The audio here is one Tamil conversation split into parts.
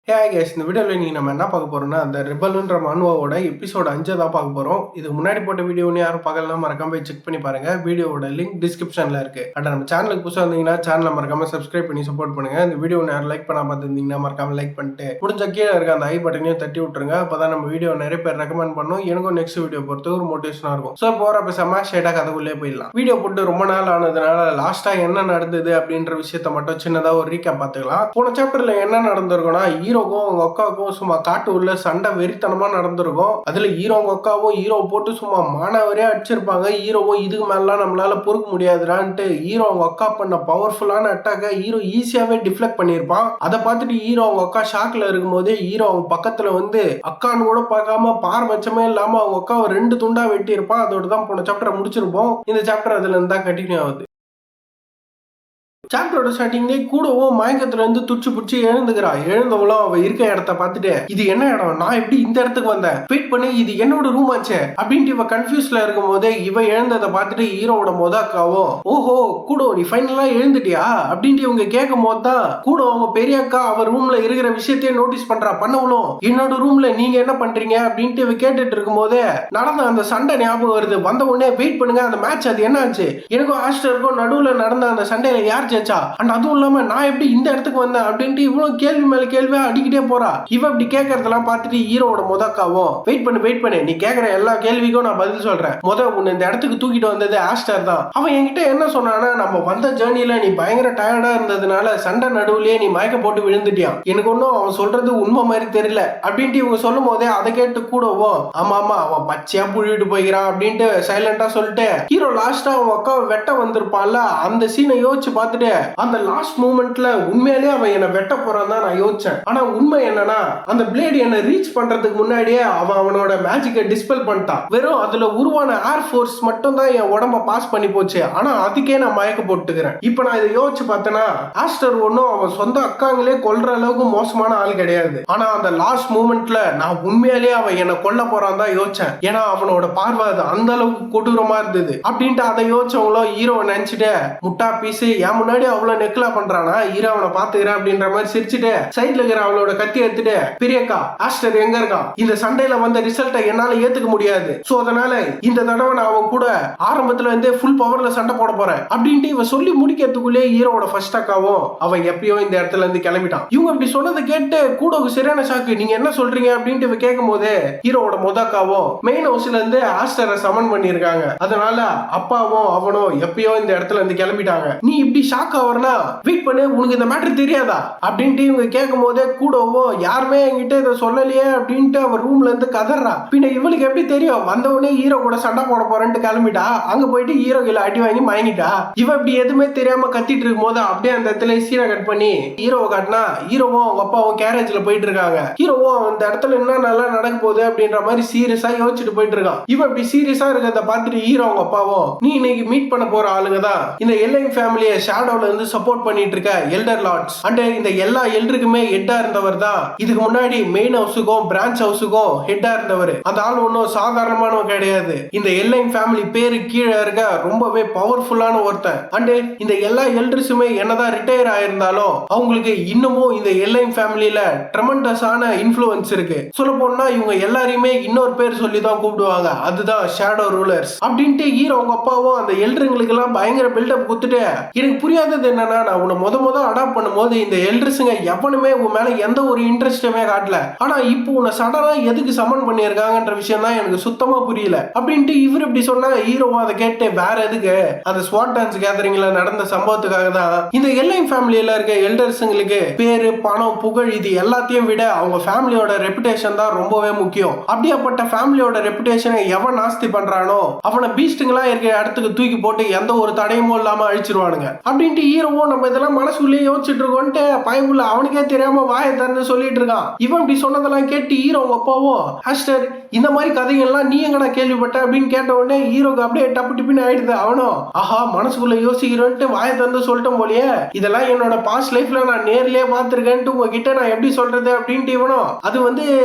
இந்த வீடியோவில் நீங்கள் நம்ம என்ன பார்க்க போகிறோம்னா அந்த ரெபல்ன்ற மனுவாவோட எபிசோட் 5 தான் பார்க்க போகிறோம். இதுக்கு முன்னாடி போட்ட வீடியோன்னு யாரும் பார்க்கலாம், மறக்காம போய் செக் பண்ணி பாருங்க. வீடியோவோட லிங்க் டிஸ்கிரிப்ஷனில் இருக்கு. அண்ட் நம்ம சேனலுக்கு புதுசாக வந்தீங்கன்னா சேனலை மறக்காம சப்ஸ்கிரைப் பண்ணி சப்போர்ட் பண்ணுங்க. இந்த வீடியோ யாரும் லைக் பண்ணாம பார்த்துருந்தீங்கன்னா மறக்காம லைக் பண்ணிட்டு முடிஞ்ச கீழே இருக்க அந்த ஐ பட்டனையும் தட்டி விட்டுருங்க. அப்பதான் நம்ம வீடியோ நிறைய பேர் ரெக்கமெண்ட் பண்ணும். எனக்கும் நெக்ஸ்ட் வீடியோ பொறுத்து ஒரு மோட்டிவேஷனாக இருக்கும். ஸோ போகிற பேசாம ஷேட்டாக கதைக்குள்ளே போயிடலாம். வீடியோ போட்டு ரொம்ப நாள் ஆனதுனால லாஸ்ட்டாக என்ன நடந்தது அப்படின்ற விஷயத்த மட்டும் சின்னதாக ஒரு ரீகேப் பார்த்துக்கலாம். போன சாப்டர்ல என்ன நடந்திருக்கும்னா, ஹீரோக்கும் அவங்க அக்காவுக்கும் சும்மா காட்டு உள்ள சண்டை வெறித்தனமா நடந்திருக்கும். அதுல ஹீரோங்க அக்காவும் ஹீரோ போட்டு சும்மா மானவரே அடிச்சிருப்பாங்க. ஹீரோவும் இதுக்கு மேலாம் நம்மளால பொறுக்க முடியாதுடான்ட்டு ஹீரோ அவங்க அக்கா பண்ண பவர்ஃபுல்லான அட்டாக்க ஹீரோ ஈஸியாவே டிஃப்ளெக்ட் பண்ணிருப்பான். அதை பார்த்துட்டு ஹீரோ அவங்க அக்கா ஷாக்ல இருக்கும் போதே ஹீரோ அவங்க பக்கத்துல வந்து அக்கான்னு கூட பார்க்காம பாரபட்சமே இல்லாம அவங்க அக்காவை 2 துண்டா வெட்டி இருப்பான். அதோட தான் போன சாப்டரை முடிச்சிருப்போம். இந்த சாப்டர் அதுல இருந்தா கண்டினியூ ஆகுது. சாப்டரோட ஸ்டார்டிங்லேயே கூடவும் மயக்கத்துல இருந்து துச்சு பிடிச்சி எழுந்துக்கிறா. எழுந்தவளும் அவ இருக்க இடத்த பார்த்துட்டு இது என்ன இடம், நான் எப்படி இந்த இடத்துக்கு வந்தேன், வெயிட் பண்ணி இது என்னோட ரூம் ஆச்சு அப்படின்ட்டு இவ கன்ஃபியூஸ்ல இருக்கும் போதே இவ எழுந்ததை பார்த்துட்டு ஹீரோவோட அக்காவும் ஓஹோ கூட நீ ஃபைனலா எழுந்துட்டியா அப்படின்ட்டு இவங்க கேட்கும் போது தான் கூட அவங்க பெரிய அக்கா அவர் ரூம்ல இருக்கிற விஷயத்தையே நோட்டீஸ் பண்றா. பண்ணவளும் என்னோட ரூம்ல நீங்க என்ன பண்றீங்க அப்படின்ட்டு இவ கேட்டுட்டு இருக்கும் போதே நடந்த அந்த சண்டை ஞாபகம் வருது. வந்த உடனே வெயிட் பண்ணுங்க அந்த மேட்ச் அது என்ன ஆச்சு, எனக்கும் ஆஸ்டருக்கும் நடுவுல நடந்த அந்த சண்டையில யார் ஜெயிச்சா, அண்ட் அதுவும் இல்லாம நான் எப்படி இந்த இடத்துக்கு வந்தேன் அப்படின்ட்டு இவ்வளவு கேள்வி மேல கேள்வியா அடிக்கிட்டே போறா. இவ இப்படி கேட்கறதெல்லாம் பார்த்துட்டு ஹீரோவோட அக்காவும் வெயிட் பண்ணு நீ கேட்கற எல்லா கேள்விக்கும் நான் பதில் சொல்றேன். உன்னை இந்த இடத்துக்கு தூக்கிட்டு வந்தது ஆஸ்டர் தான். அவன் என்கிட்ட என்ன சொன்னானா, நம்ம வந்த ஜேர்னில நீ பயங்கர டயர்டா இருந்ததுனால சண்டை நடுவுலயே நீ மயக்க போட்டு விழுந்துட்டியான். எனக்கு ஒன்னும் அவன் சொல்றது உண்மை மாதிரி தெரியல அப்படின்ட்டு இவங்க சொல்லும் போதே அதை கேட்டு கூடவும் ஆமா அவன் பச்சையா புழிவிட்டு போய்கிறான் அப்படின்ட்டு சைலண்டா சொல்லிட்டு ஹீரோ லாஸ்டா அவன் அக்காவை வெட்ட வந்திருப்பான்ல அந்த சீனை யோசிச்சு பார்த்துட்டு அந்த லாஸ்ட் மூமெண்ட்ல உண்மையிலேயே அவன் என்ன வெட்ட போறான் தான் நான் யோசிச்சேன். ஆனா உண்மை என்னன்னா அந்த பிளேட் என்ன ரீச் பண்றதுக்கு முன்னாடியே அவனோட மேஜிக்கை டிஸ்பெல் பண்ணிட்டான். வெறும் அதுல உருவான ஏர் ஃபோர்ஸ் மட்டும் தான் என் உடம்ப பாஸ் பண்ணி போச்சு. ஆனா அதுக்கே நான் மயக்க போட்டுக்கிறேன். இப்ப நான் இதை யோசிச்சு பார்த்தேன்னா ஆஸ்டர் ஒன்னும் அவன் சொந்த அக்காங்களே கொல்ற அளவுக்கு மோசமான ஆள் கிடையாது. ஆனா அந்த லாஸ்ட் மூமெண்ட்ல நான் உண்மையிலேயே அவன் என்ன கொல்ல போறான் தான் யோசிச்சேன். ஏன்னா அவனோட பார்வை அந்த அளவுக்கு கொடூரமா இருந்தது அப்படின்ட்டு அதை யோசிச்சவங்களோ ஹீரோ நினைச்சிட்டு முட்டா பீஸ் என் முன்னாடி அவ்வளவு நெக்லா பண்றானா ஹீரோ அவனை பாத்துக்கிறேன் அப்படின்ற மாதிரி சிரிச்சுட்டு சைட்ல இருக்கிற அவளோட கத்தி எடுத்துட்டு பெரியக்கா ஆஸ்டர் எங்க இருக்கான், இந்த சண்டையில வந்த ரிசல்ட்டை என்னால ஏத்துக்க முடியாது, சோ அதனால இந்த தடவை நான் அவன் கூட ஆரம்பத்துல இருந்தே ஃபுல் பவர்ல சண்டை போட போறேன் அப்படின்ட்டு இவன் சொல்லி முடிக்கிறதுக்குள்ளே ஹீரோவோட ஃபர்ஸ்ட் அக்காவும் அவன் எப்பயோ இந்த இடத்துல இருந்து கிளம்பிட்டான். இவங்க இப்படி சொன்னதை கேட்டு கூட சரியான ஷாக்கு. நீங்க என்ன சொல்றீங்க அப்படின்ட்டு இவன் கேட்கும் போது ஹீரோவோட அக்காவும் மெயின் ஹவுஸ்ல இருந்து ஆஸ்டரை சமன் பண்ணிருக்காங்க. அதனால அப்பாவும் அவனும் எப்பயோ இந்த இடத்துல இருந்து கிளம்பிட்டாங்க. நீ இப்படி ஷாக் ஆவறனா வெயிட் பண்ணு, உனக்கு இந்த மேட்டர் தெரியாதா அப்படின்ட்டு இவங்க கேட்கும் போதே கூடவோ யாருமே என்கிட்ட இதை சொல்லலையே அப்படின்ட்டு அவர் ரூம்ல இருந்து கதறா. பின்ன இவளுக்கு எப்படி தெரியும், வந்தவனே ஹீரோ கூட சண்டை போட போறேன்ட்டு கிளம்பிட்டா. அங்க போயிட்டு ஹீரோ கீழ அடி வாங்கி மயங்கிட்டா. இவ இப்படி எதுவுமே தெரியாம கத்திட்டு இருக்கும் போது அப்படியே அந்த இடத்துல சீனை கட் பண்ணி ஹீரோவை காட்டினா ஹீரோவும் அவங்க அப்பாவும் கேரேஜ்ல போயிட்டு இருக்காங்க. ஹீரோவும் அந்த இடத்துல என்ன நல்லா நடக்க போகுது அப்படின்ற மாதிரி சீரியஸா யோசிச்சுட்டு போயிட்டு இருக்கான். இவன் இப்படி சீரியஸா இருக்கிறத பார்த்துட்டு ஹீரோ அவங்க அப்பாவும் நீ இன்னைக்கு மீட் பண்ண போற ஆளுங்க தான் இந்த எல்லைன் ஃபேமிலியை ஷேடோல இருந்து சப்போர்ட் பண்ணிட்டு இருக்க எல்டர் லார்ட்ஸ் அண்ட் இந்த எல்லா எல்டருக்குமே ஹெட்டா இருந்தவர் தான் இதுக்கு முன்னாடி மெயின் ஹவுஸுக்கும் பிரான்ச் ஹவுஸுக்கும் ஹெட்டா இருந்தவர். அந்த ஆள் ஒன்னும் சாதாரணமானவன் கிடையாது. இந்த எல்லைன் ஃபேமிலி பேரு கீழே இருக்க ரொம்பவே பவர்ஃபுல்லான ஒருத்தன். அண்ட் இந்த எல்லா எல்டர்ஸுமே என்னதான் ரிட்டையர் ஆயிருந்தாலும் அவங்களுக்கு இன்னமும் இந்த எல்லைன் ஃபேமிலியில ட்ரெமெண்டஸான இன்ஃப்ளூயன்ஸ் இருக்கு. சொல்ல போனா இவங்க எல்லாரையுமே இன்னொரு பேர் சொல்லி தான் கூப்பிடுவாங்க, அதுதான் ஷேடோ ரூலர்ஸ் அப்படின்ட்டு ஹீரோ அவங்க அப்பாவும் அந்த எல்டருங்களுக்கு எல்லாம் பயங்கர பில்டப் குத்துட்டு எனக்கு புரியாதது என்னன்னா, நான் உன்னை முத அடாப்ட் பண்ணும்போது இந்த எல்டர்ஸுங்க எவனுமே உன் மேல எந்த ஒரு இன்ட்ரெஸ்டுமே காட்டல. ஆனா இப்போ உன்னை சடனா எதுக்கு சமன் பண்ணியிருக்காங்கன்ற விஷயம் தான் எனக்கு சுத்தமா புரியல அப்படின்ட்டு இவர் இப்படி சொன்னா ஹீரோவா அதை கேட்டு வேற எதுக்கு, அந்த ஸ்வாட் டான்ஸ் கேதரிங்ல நடந்த சம்பவத்துக்காக தான் இந்த எல்லைன் ஃபேமிலியில இருக்க எல்டர்ஸுங்களுக்கு பேரு பணம் புகழ் இது எல்லாத்தையும் விட அவங்க ஃபேமிலியோட ரெப்புடேஷன் தான் ரொம்பவே முக்கியம். அப்படியாப்பட்ட ஃபேமிலியோட ரெப்புடேஷனை எவன் நாஸ்தி பண்றானோ அவனை பீஸ்டுங்களா இருக்க இடத்துக்கு தூக்கி போட்டு எந்த ஒரு தடையுமோ இல்லாம அழிச்சிருவானுங்க அப்படின்ட்டு ஹீரோவும் நம்ம இதெல்லாம் மனசுக்குள்ளேயே யோசிச்சுட்டு இருக்கோன்ட்டு பயங்குள்ள அவனுக்கே தெரியாம வாயை தரன்னு சொல்லிட்டு இருக்கான். இவன் இப்படி சொன்னதெல்லாம் கேட்டு ஹீரோ அப்பாவும் ஆஸ்டர் இந்த மாதிரி கதைகள்லாம் நீ எங்கடா கேள்விப்பட்ட அப்படின்னு கேட்ட உடனே ஹீரோக்கு அப்படியே டப்பு டிப்பின்னு ஆயிடுது. அவனும் ஆஹா மனசுக்குள்ள யோசிக்கிறோன்ட்டு வாயை தந்து சொல்லிட்டோம் போலயே, இதெல்லாம் என்னோட பாஸ்ட் லைஃப்ல நான் நேர்லயே பார்த்திருக்கேன்ட்டு உங்ககிட்ட நான் எப்படி சொல்றது அப்படின்ட்டு இவனும் அது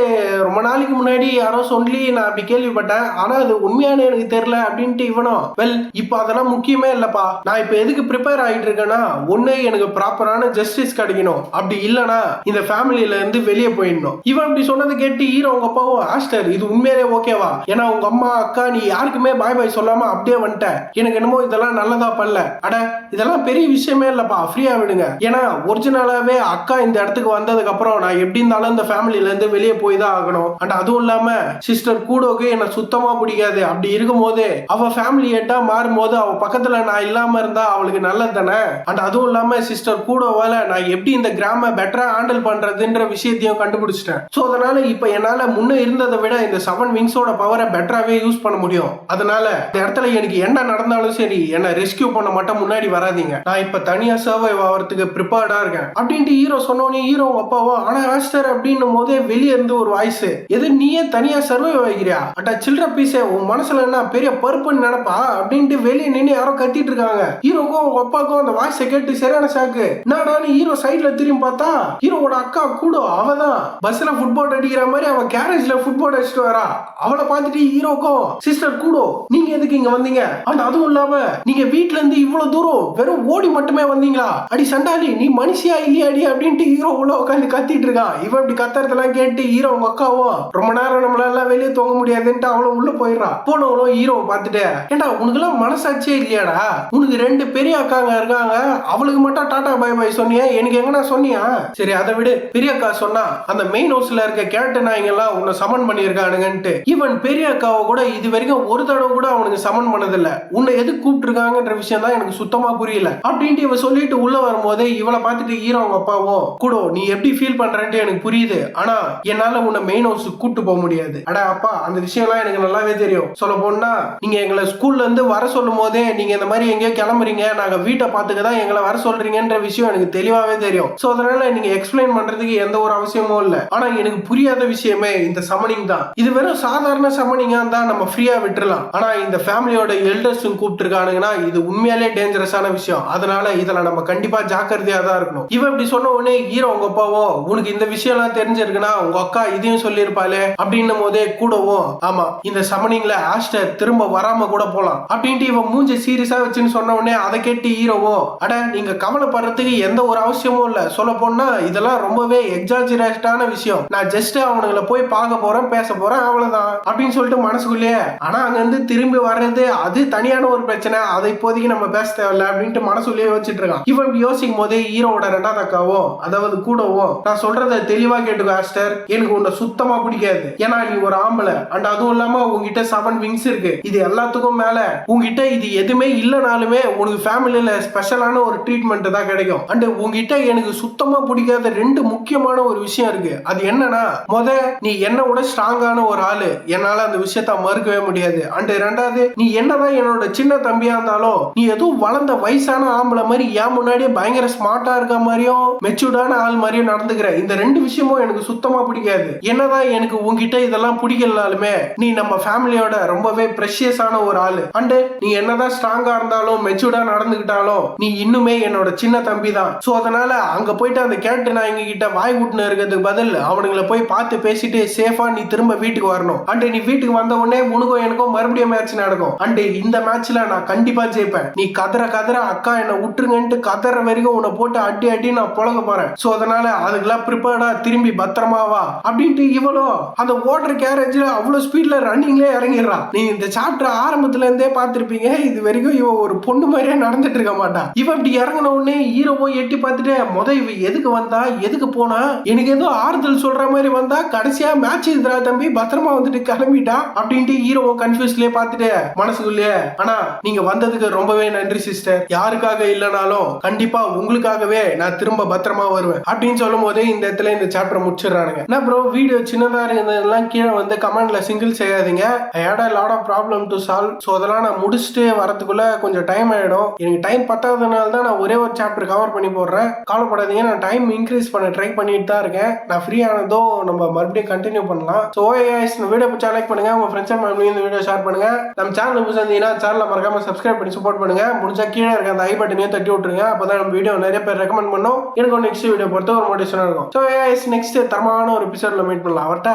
ரொம்ப நாளைக்கு முன்னாடி யாரோ சொல்லி நான் அப்படி கேள்விப்பட்டேன், ஆனா அது உண்மையான எனக்கு தெரியல அப்படின்ட்டு இவனும் வெல் இப்ப அதெல்லாம் முக்கியமே இல்லப்பா, நான் இப்ப எதுக்கு ப்ரிப்பேர் ஆயிட்டு இருக்கேன் இருக்கேன்னா ஒண்ணு எனக்கு ப்ராப்பரான ஜஸ்டிஸ் கிடைக்கணும், அப்படி இல்லனா இந்த ஃபேமிலியில இருந்து வெளியே போயிடணும். இவன் இப்படி சொன்னதை கேட்டு ஹீரோ அவங்க அப்பாவும் ஆஸ்டர் இது உண்மையிலே ஓகேவா, ஏன்னா உங்க அம்மா அக்கா நீ யாருக்குமே பாய் பாய் சொல்லாம அப்படியே வந்துட்ட, எனக்கு என்னமோ இதெல்லாம் நல்லதா பண்ணல, அட இதெல்லாம் பெரிய விஷயமே இல்லப்பா, ஃப்ரீயா விடுங்க. ஏன்னா ஒரிஜினலாவே அக்கா இந்த இடத்துக்கு வந்ததுக்கு அப்புறம் நான் எப்படி இருந்தாலும் இந்த ஃபேமிலியில இருந்து வெளியே போய் தான் ஆகணும். அண்ட் அதுவும் இல்லாம சிஸ்டர் கூடோக்கு என்ன சுத்தமா பிடிக்காது. அப்படி இருக்கும்போது அவ ஃபேமிலி ஹெட்டா மாறும்போது அவ பக்கத்துல நான் இல்லாம இருந்தா அவளுக்கு நல்லது தானே. அண்ட் அதுவும் இல்லாம சிஸ்டர் கூடோவால நான் எப்படி இந்த கிராம பெட்டரா ஹேண்டில் பண்றதுன்ற விஷயத்தையும் கண்டுபிடிச்சிட்டேன். சோ அதனால இப்ப என்னால முன்ன இருந்ததை விட இந்த 7 விங்ஸோட பவரை பெட்டராவே யூஸ் பண்ண முடியும். அதனால இந்த இடத்துல எனக்கு என்ன நடந்தாலும் சரி என்ன ரெஸ்கியூ பண்ண மட்டும் முன்னாடி வராதீங்க, நான் இப்ப தனியா சர்வைவ் ஆகிறதுக்கு ப்ரிப்பேர்டா இருக்கேன் அப்படின்ட்டு ஹீரோ சொன்னோன்னே ஹீரோ அப்பாவோ ஆனா ஆஸ்டர் அப்படின்னும் போதே வெளியே இருந்து ஒரு வாய்ஸ், எது நீயே தனியா சர்வைவ் ஆகிறியா, அட்டா சில்ட்ர பீஸே உன் மனசுல என்ன பெரிய பருப்புன்னு நினைப்பா அப்படின்ட்டு வெளியே நின்று யாரோ கத்திட்டு இருக்காங்க. ஹீரோக்கும் அவங்க அப்பாவுக்கும் அந்த வாய்ஸை கேட்டு சரியான ஷாக்கு. நான் ஹீரோ சைட்ல திரும்பி பார்த்தா ஹீரோட அக்கா கூட அவதான் பஸ்ல ஃபுட்பால் அடிக்கிற மாதிரி அவன் கேரேஜ்ல ஃபுட்பால் அடிச்சுட்டு வரா. அவளை பார்த்துட்டு ஹீரோக்கும் சிஸ்டர் கூடோ நீங்க எதுக்கு இங்க வந்தீங்க, அண்ட் அதுவும் இல்லாம நீங்க வீட்டுல இருந்து இவ்வளவு தூரம் வெறும் ஓடி மட்டுமே வந்தீங்களா, அடி சண்டாளி நீ மனுஷியா இல்லையாடி அப்படின்ட்டு ஹீரோ உள்ள உட்காந்து கத்திட்டு இருக்கான். இவன் இப்படி கத்துறதெல்லாம் கேட்டு ஹீரோ அவங்க அக்காவும் ரொம்ப நேரம் நம்மளால வெளியே தூங்க முடியாதுன்ட்டு அவளும் உள்ள போயிடுறா. போனவளும் ஹீரோவை பார்த்துட்டு ஏண்டா உனக்கு எல்லாம் மனசாட்சியே இல்லையாடா, உனக்கு 2 பெரிய அக்காங்க இருக்காங்க, அவளுக்கு மட்டும் டாடா பை பை சொன்னியா, எனக்கு எங்கன்னா சொன்னியா, சரி அதை விடு, பெரிய அக்கா சொன்னா அந்த மெயின் ஹவுஸ்ல இருக்க கேரக்டர் நாய்ங்க எல்லாம் உன்னை சமன் பண்ணிருக்கானுங்கன்ட்டு. இவன் பெரிய அக்காவை கூட இது வரைக்கும் ஒரு தடவை கூட அவனுக்கு சமன் பண்ணதில்ல, உன்னை எது கூப்பிட்டு இருக்காங்கன்ற விஷயம் தான் எனக்கு சுத்தமா புரியல அப்படின்ட்டு இவ சொல்லிட்டு உள்ள வரும்போது இவளை பார்த்துட்டு ஹீரோ அவங்க அப்பாவும் கூட நீ எப்படி ஃபீல் பண்றேன்ட்டு எனக்கு புரியுது, ஆனா என்னால உன்னை மெயின் ஹவுஸ் கூட்டு போக முடியாது. அடா அப்பா அந்த விஷயம் எல்லாம் எனக்கு நல்லாவே தெரியும், சொல்ல போனா நீங்க எங்களை ஸ்கூல்ல இருந்து வர சொல்லும் போதே நீங்க இந்த மாதிரி எங்கேயோ கிளம்புறீங்க, நாங்க வீட்டை பார்த்துக்க தான் எங்களை வர சொல்றீங்கன்ற விஷயம் எனக்கு தெளிவாவே தெரியும். சோ அதனால நீங்க எக்ஸ்பிளைன் பண்றதுக்கு எந்த ஒரு அவசியமும் இல்ல. ஆனா எனக்கு புரியாத விஷயமே இந்த சமனிங் தான். இது வெறும் சாதாரண சமனிங்கா தான் நம்ம ஃப்ரீயா விட்டுறலாம், ஆனா இந்த ஃபேமிலியோட எல்டர்ஸ் கூப்பிட்டு இருக்கானுங்கன்னா இது உண்மையாலே டேஞ்சரஸான விஷயம். அதனால இதுல நம்ம கண்டிப்பா ஜாக்கிரதையா தான் இருக்கணும். இவன் இப்படி சொன்ன உடனே ஹீரோ உங்க அப்பாவோ உனக்கு இந்த விஷயம் எல்லாம் தெரிஞ்சிருக்குன்னா உங்க அக்கா இதையும் சொல்லியிருப்பாளே அப்படின்னும் போதே கூடவும் ஆமா இந்த சமனிங்ல ஆஸ்டர் திரும்ப வராம கூட போலாம் அப்படின்ட்டு இவன் மூஞ்சி சீரியஸா வச்சுன்னு சொன்ன உடனே அதை கேட்டு ஹீரோவோ அட நீங்க கவலைப்படுறதுக்கு எந்த ஒரு அவசியமும் இல்ல, சொல்ல போனா இதெல்லாம் ரொம்பவே எக்ஸாஜரேட்டான விஷயம், நான் ஜஸ்ட் அவனுங்களை போய் பார்க்க போறேன் பேச போறேன் அவ்வளவுதான் அப்படின்னு சொல்லிட்டு மனசுக்குள்ளேயே. ஆனா அங்க இருந்து திரும்பி வர்றது அது தனியான ஒரு பிரச்சனை, அதை இப்போதைக்கு நம்ம பேச தேவையில்ல அப்படின்ட்டு மனசுக்குள்ளேயே யோசிச்சுட்டு இருக்கான். இவன் யோசிக்கும் போதே ஹீரோவோட 2வது அக்காவோ அதாவது கூடவோ நான் சொல்றதை தெளிவா கேட்டுக்கோ ஆஸ்டர், எனக்கு உன்னை சுத்தமா பிடிக்காது, ஏன்னா நீ ஒரு ஆம்பளை, அண்ட் அதுவும் இல்லாம உங்ககிட்ட 7 விங்ஸ் இருக்கு, இது எல்லாத்துக்கும் மேல உங்ககிட்ட இது எதுவுமே இல்லைனாலுமே உனக்கு ஃபேமிலியில ஸ்பெஷலான ஒரு ட்ரீட்மெண்ட் தான் கிடைக்கும். அண்ட் உங்ககிட்ட எனக்கு சுத்தமா பிடிக்காத 2 முக்கியமான ஒரு விஷயம் இருக்கு, அது என்னன்னா நீ என்ன விட ஸ்ட்ராங்கான ஒரு ஆளு, என்னால அந்த விஷயத்த மறுக்கவே முடியாது. அண்ட் 2வது நீ என்னதான் என்னோட சின்ன தம்பியா இருந்தாலும் நீ எதுவும் வளர்ந்த வயசான ஆம்பளை மாதிரி ஏன் முன்னாடியே பயங்கர ஸ்மார்ட்டா இருக்க மாதிரியும் மெச்சூர்டான ஆள் மாதிரியும் நடந்துக்கிற, இந்த 2 விஷயமும் எனக்கு சுத்தமா பிடிக்காது. என்னதான் எனக்கு உங்ககிட்ட இதெல்லாம் பிடிக்கலனாலுமே நீ நம்ம ஃபேமிலியோட ரொம்பவே ப்ரெஷியஸான ஒரு ஆளு, அண்ட் நீ என்னதான் ஸ்ட்ராங்கா இருந்தாலும் மெச்சூர்டா நடந்துக்கிட்டாலும் நீ இன்னுமே என்னோட சின்ன தம்பி தான். சோ அதனால அங்க போயிட்டு அந்த கேரக்டர் நான் எங்க கிட்ட வாய் விட்டுன்னு இருக்கிறதுக்கு பதில் அவனுங்களை போய் பார்த்து பேசிட்டு சேஃபா நீ திரும்ப வீட்டுக்கு வரணும். அண்ட் நீ வீட்டுக்கு வந்த உடனே உனக்கும் எனக்கும் மறுபடியும் மேட்ச் நடக்கும், அண்ட் இந்த மேட்ச்ல நான் கண்டிப்பா ஜெயிப்பேன், நீ கதற அக்கா என்ன விட்டுருங்கன்ட்டு கதற வரைக்கும் உன்னை போட்டு அடி அடி நான் புழங்க போறேன். சோ அதனால அதுக்கெல்லாம் ப்ரிப்பேர்டா திரும்பி பத்திரமா வா அப்படின்ட்டு இவளோ அந்த ஓடுற கேரேஜ்ல அவ்வளவு ஸ்பீட்ல ரன்னிங்ல இறங்கிடுறா. நீ இந்த சாப்டர் ஆரம்பத்துல இருந்தே பார்த்திருப்பீங்க, இது வரைக்கும் இவ ஒரு பொண்ணு மாதிரியே நடந்துட்டு இருக்க மாட்டா. இவ இப்படி இறங்கின உடனே ஹீரோவோ எட்டி பார்த்துட்டு இவ எதுக்கு வந்தா எதுக்கு போனா, எனக்கு ஏதோ ஆறுதல் சொல்ற மாதிரி வந்தா, கடைசியா மேட்ச் இதுரா தம்பி பத்திரமா வந்துட்டு கிளம்பிட்டா அப்படின்ட்டு ஹீரோவோ கன்ஃபியூஸ்லயே பார்த்துட்டு மனசுக்குள்ளே ஆனா நீங்க வந்ததுக்கு ரொம்பவே நன்றி சிஸ்டர், யாருக்காக இல்லைனாலும் கண்டிப்பா உங்களுக்காகவே நான் திரும்ப பத்திரமா வருவேன் அப்படின்னு சொல்லும் போதே இந்த இடத்துல இந்த சாப்டர் முடிச்சிடறானுங்க. என்ன ப்ரோ வீடியோ சின்னதா இருந்ததெல்லாம் கீழே வந்து கமெண்ட்ல சிங்கிள் செய்யாதீங்க, I hate a lot of problem to solve. So அதெல்லாம் நான் முடிச்சுட்டு வரதுக்குள்ள கொஞ்சம் டைம் ஆயிடும், எனக்கு டைம் பத்தாததுனால தான் நான் ஒரே ஒரு சாப்டர் கவர் பண்ணி போடுறேன், கவலைப்படாதீங்க, நான் டைம் இன்க்ரீஸ் பண்ண ட்ரை பண்ணிட்டு தான் இருக்கேன், நான் ஃப்ரீ ஆனதும் நம்ம மறுபடியும் கண்டினியூ பண்ணலாம். ஸோ இந்த வீடியோ பிடிச்சா லைக் பண்ணுங்க, உங்க ஃப்ரெண்ட்ஸ் அண்ட் ஃபேமிலி இந்த வீடியோ ஷேர் பண்ணுங்க, நம்ம சேனல் புதுசாக சேனலை மறக்காம சப்ஸ்கிரைப் பண்ணி சப்போர்ட் பண்ணுங்க, முடிஞ்சா கீழே இருக்க அந்த ஐ பட்டனையும் தட்டி விட்டுருங்க, அப்பதான் நம்ம வீடியோ நிறைய பேர் ரெக்கமெண்ட் பண்ணோம், எனக்கு நெக்ஸ்ட் வீடியோ பொறுத்த ஒரு மோட்டிவேஷனா இருக்கும். ஸோ நெக்ஸ்ட் தரமான ஒரு எபிசோட்ல மீட் பண்ணலாம் அவர்கிட்ட.